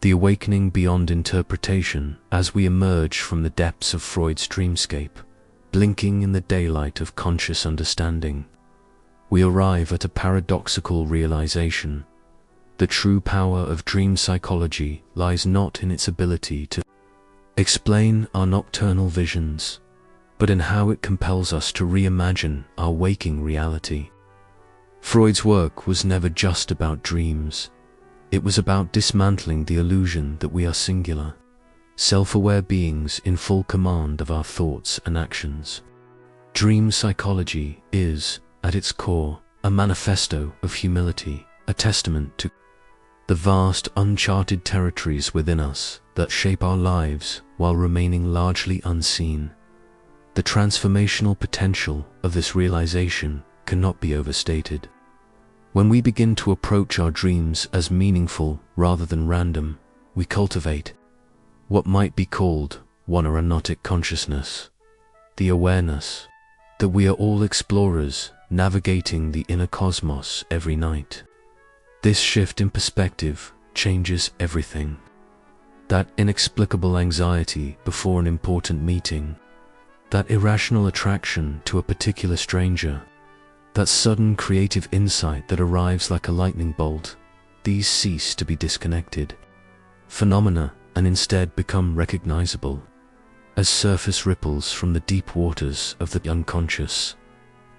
the awakening beyond interpretation as we emerge from the depths of Freud's dreamscape, blinking in the daylight of conscious understanding. We arrive at a paradoxical realization. The true power of dream psychology lies not in its ability to explain our nocturnal visions, but in how it compels us to reimagine our waking reality. Freud's work was never just about dreams. It was about dismantling the illusion that we are singular, self-aware beings in full command of our thoughts and actions. Dream psychology is, at its core, a manifesto of humility, a testament to the vast uncharted territories within us that shape our lives while remaining largely unseen. The transformational potential of this realization cannot be overstated. When we begin to approach our dreams as meaningful rather than random, we cultivate what might be called one aeronautic consciousness, the awareness that we are all explorers navigating the inner cosmos every night. This shift in perspective changes everything. That inexplicable anxiety before an important meeting, that irrational attraction to a particular stranger, that sudden creative insight that arrives like a lightning bolt, these cease to be disconnected phenomena and instead become recognizable as surface ripples from the deep waters of the unconscious.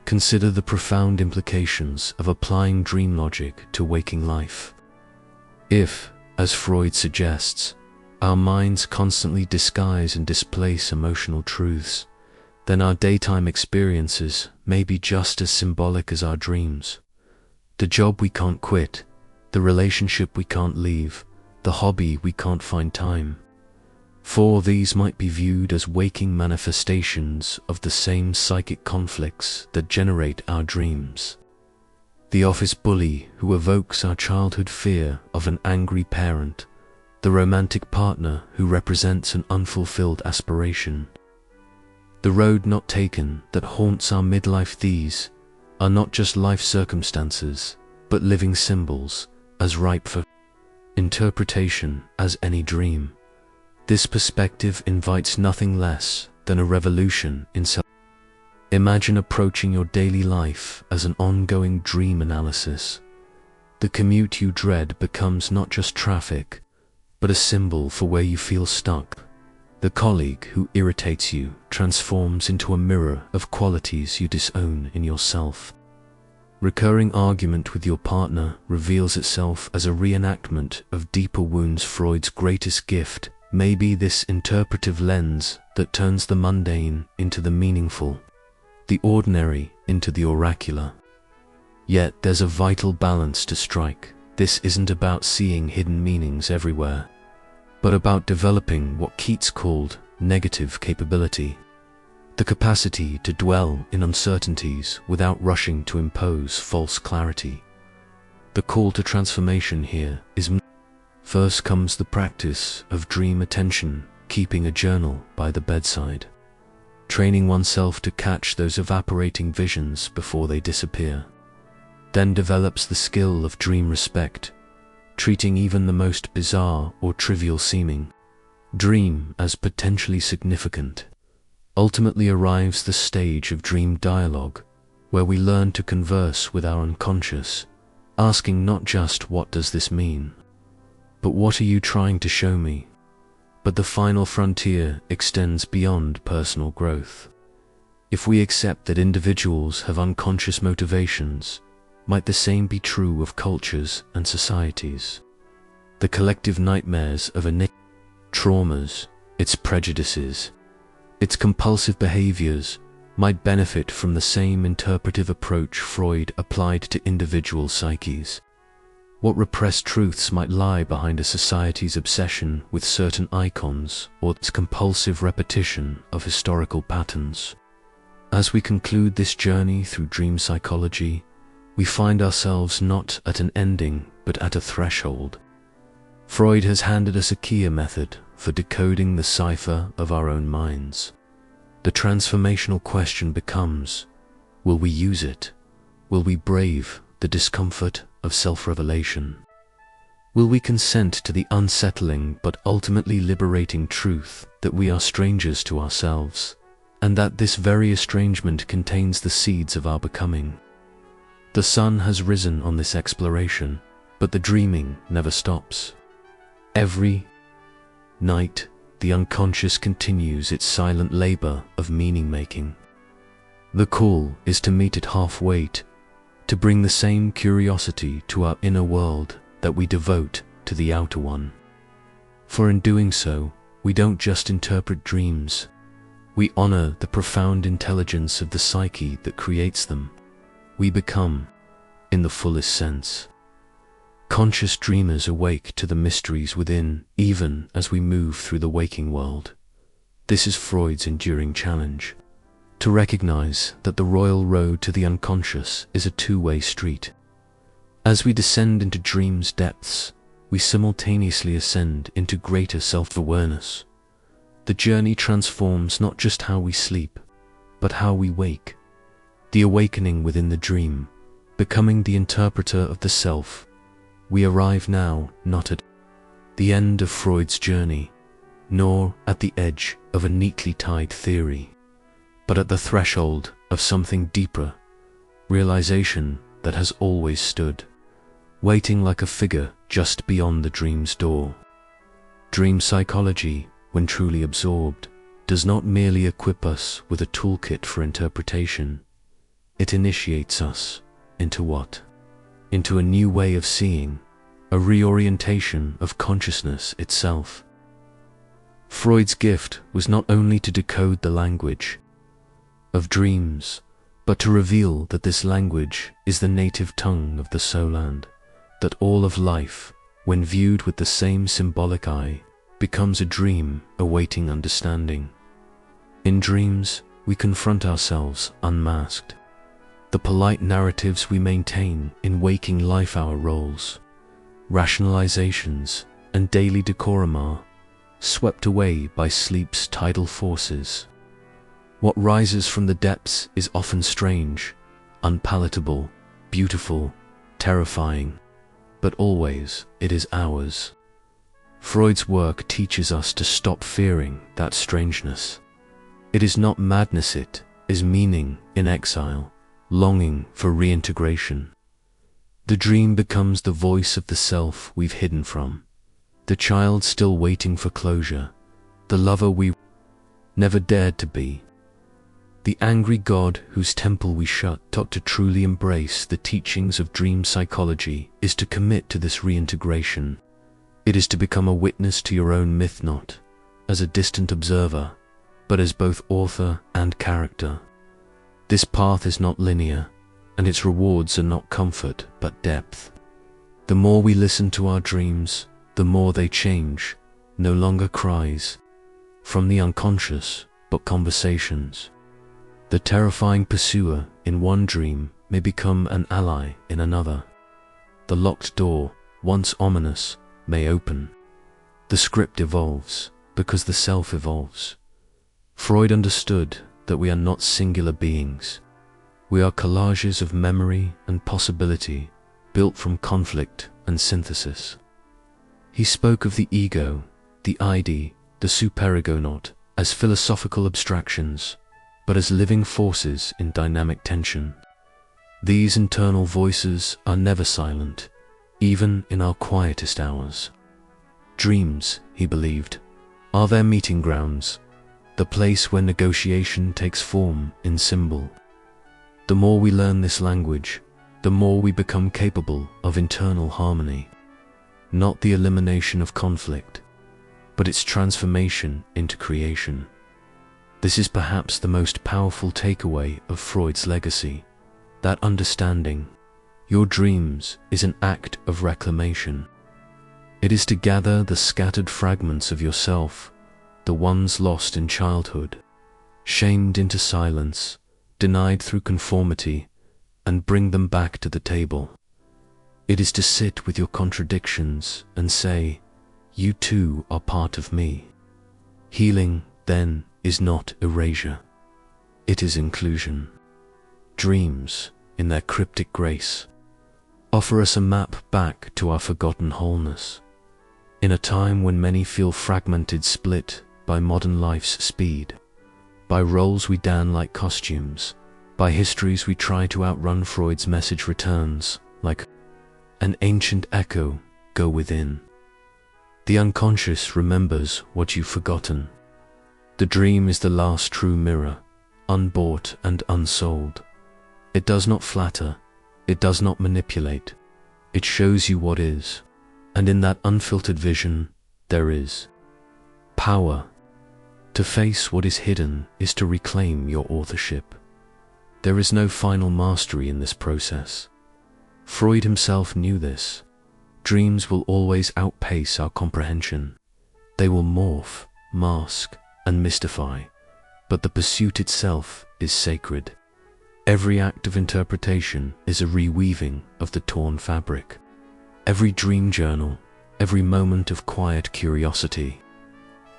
Consider the profound implications of applying dream logic to waking life. If, as Freud suggests, our minds constantly disguise and displace emotional truths, then our daytime experiences may be just as symbolic as our dreams. The job we can't quit, the relationship we can't leave, the hobby we can't find time for, these might be viewed as waking manifestations of the same psychic conflicts that generate our dreams. The office bully who evokes our childhood fear of an angry parent, the romantic partner who represents an unfulfilled aspiration, the road not taken that haunts our midlife. These are not just life circumstances, but living symbols, as ripe for interpretation as any dream. This perspective invites nothing less than a revolution in self. Imagine approaching your daily life as an ongoing dream analysis. The commute you dread becomes not just traffic, but a symbol for where you feel stuck. The colleague who irritates you transforms into a mirror of qualities you disown in yourself. Recurring argument with your partner reveals itself as a reenactment of deeper wounds. Freud's greatest gift may be this interpretive lens that turns the mundane into the meaningful, the ordinary into the oracular. Yet there's a vital balance to strike. This isn't about seeing hidden meanings everywhere, but about developing what Keats called negative capability, the capacity to dwell in uncertainties without rushing to impose false clarity. The call to transformation here is first comes the practice of dream attention, keeping a journal by the bedside, training oneself to catch those evaporating visions before they disappear. Then develops the skill of dream respect, treating even the most bizarre or trivial seeming dream as potentially significant. Ultimately arrives the stage of dream dialogue, where we learn to converse with our unconscious, asking not just "what does this mean?" but "what are you trying to show me?" But the final frontier extends beyond personal growth. If we accept that individuals have unconscious motivations, might the same be true of cultures and societies? The collective nightmares of traumas, its prejudices, its compulsive behaviors might benefit from the same interpretive approach Freud applied to individual psyches. What repressed truths might lie behind a society's obsession with certain icons or its compulsive repetition of historical patterns? As we conclude this journey through dream psychology, we find ourselves not at an ending but at a threshold. Freud has handed us a key method for decoding the cipher of our own minds. The transformational question becomes, will we use it? Will we brave the discomfort of self-revelation? Will we consent to the unsettling but ultimately liberating truth that we are strangers to ourselves, and that this very estrangement contains the seeds of our becoming? The sun has risen on this exploration, but the dreaming never stops. Every night, the unconscious continues its silent labor of meaning-making. The call is to meet it halfway, to bring the same curiosity to our inner world that we devote to the outer one. For in doing so, we don't just interpret dreams, we honor the profound intelligence of the psyche that creates them. We become, in the fullest sense, conscious dreamers awake to the mysteries within, even as we move through the waking world. This is Freud's enduring challenge, to recognize that the royal road to the unconscious is a two-way street. As we descend into dreams' depths, we simultaneously ascend into greater self-awareness. The journey transforms not just how we sleep, but how we wake. The awakening within the dream, becoming the interpreter of the self. We arrive now not at the end of Freud's journey, nor at the edge of a neatly tied theory, but at the threshold of something deeper, realization that has always stood, waiting like a figure just beyond the dream's door. Dream psychology, when truly absorbed, does not merely equip us with a toolkit for interpretation. It initiates us into what? Into a new way of seeing, a reorientation of consciousness itself. Freud's gift was not only to decode the language of dreams, but to reveal that this language is the native tongue of the Soland, that all of life, when viewed with the same symbolic eye, becomes a dream awaiting understanding. In dreams, we confront ourselves unmasked. The polite narratives we maintain in waking life, our roles, rationalizations, and daily decorum are swept away by sleep's tidal forces. What rises from the depths is often strange, unpalatable, beautiful, terrifying, but always it is ours. Freud's work teaches us to stop fearing that strangeness. It is not madness, it is meaning in exile, longing for reintegration. The dream becomes the voice of the self we've hidden from, the child still waiting for closure, the lover we never dared to be, the angry God whose temple we shut. To truly embrace the teachings of dream psychology is to commit to this reintegration. It is to become a witness to your own myth, not as a distant observer, but as both author and character. This path is not linear, and its rewards are not comfort but depth. The more we listen to our dreams, the more they change, no longer cries from the unconscious, but conversations. The terrifying pursuer in one dream may become an ally in another. The locked door, once ominous, may open. The script evolves because the self evolves. Freud understood that we are not singular beings. We are collages of memory and possibility, built from conflict and synthesis. He spoke of the ego, the ID, the superego not as philosophical abstractions, but as living forces in dynamic tension. These internal voices are never silent, even in our quietest hours. Dreams, he believed, are their meeting grounds, the place where negotiation takes form in symbol. The more we learn this language, the more we become capable of internal harmony, not the elimination of conflict, but its transformation into creation. This is perhaps the most powerful takeaway of Freud's legacy, that understanding. Your dreams is an act of reclamation. It is to gather the scattered fragments of yourself, the ones lost in childhood, shamed into silence, denied through conformity, and bring them back to the table. It is to sit with your contradictions and say, you too are part of me. Healing, then, is not erasure. It is inclusion. Dreams, in their cryptic grace, offer us a map back to our forgotten wholeness. In a time when many feel fragmented, split by modern life's speed, by roles we don like costumes, by histories we try to outrun, Freud's message returns like an ancient echo. Go within. The unconscious remembers what you've forgotten. The dream is the last true mirror, unbought and unsold. It does not flatter, it does not manipulate. It shows you what is, and in that unfiltered vision, there is power. To face what is hidden is to reclaim your authorship. There is no final mastery in this process. Freud himself knew this. Dreams will always outpace our comprehension. They will morph, mask, and mystify, but the pursuit itself is sacred. Every act of interpretation is a reweaving of the torn fabric. Every dream journal, every moment of quiet curiosity,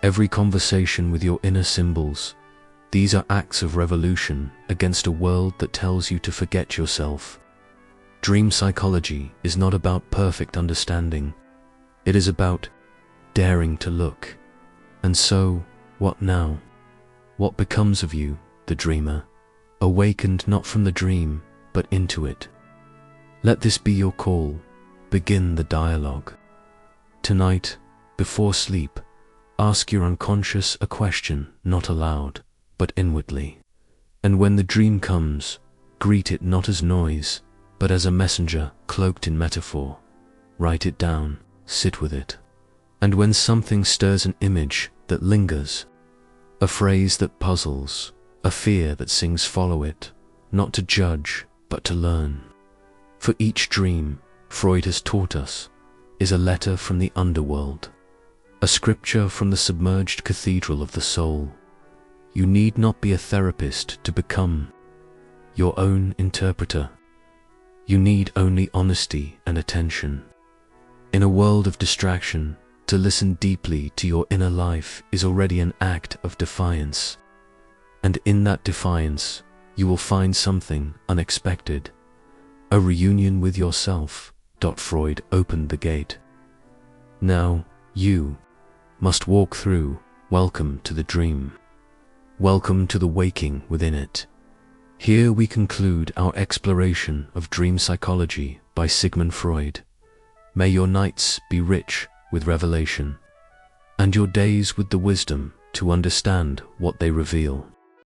every conversation with your inner symbols, these are acts of revolution against a world that tells you to forget yourself. Dream psychology is not about perfect understanding. It is about daring to look. And so, what now? What becomes of you, the dreamer, awakened not from the dream, but into it? Let this be your call. Begin the dialogue. Tonight, before sleep, ask your unconscious a question, not aloud, but inwardly. And when the dream comes, greet it not as noise, but as a messenger cloaked in metaphor. Write it down, sit with it. And when something stirs, an image that lingers, a phrase that puzzles, a fear that sings, follow it, not to judge, but to learn. For each dream, Freud has taught us, is a letter from the underworld, a scripture from the submerged cathedral of the soul. You need not be a therapist to become your own interpreter. You need only honesty and attention. In a world of distraction, to listen deeply to your inner life is already an act of defiance. And in that defiance, you will find something unexpected. A reunion with yourself. Freud opened the gate. Now, you must walk through. Welcome to the dream. Welcome to the waking within it. Here we conclude our exploration of dream psychology by Sigmund Freud. May your nights be rich with revelation, and your days with the wisdom to understand what they reveal.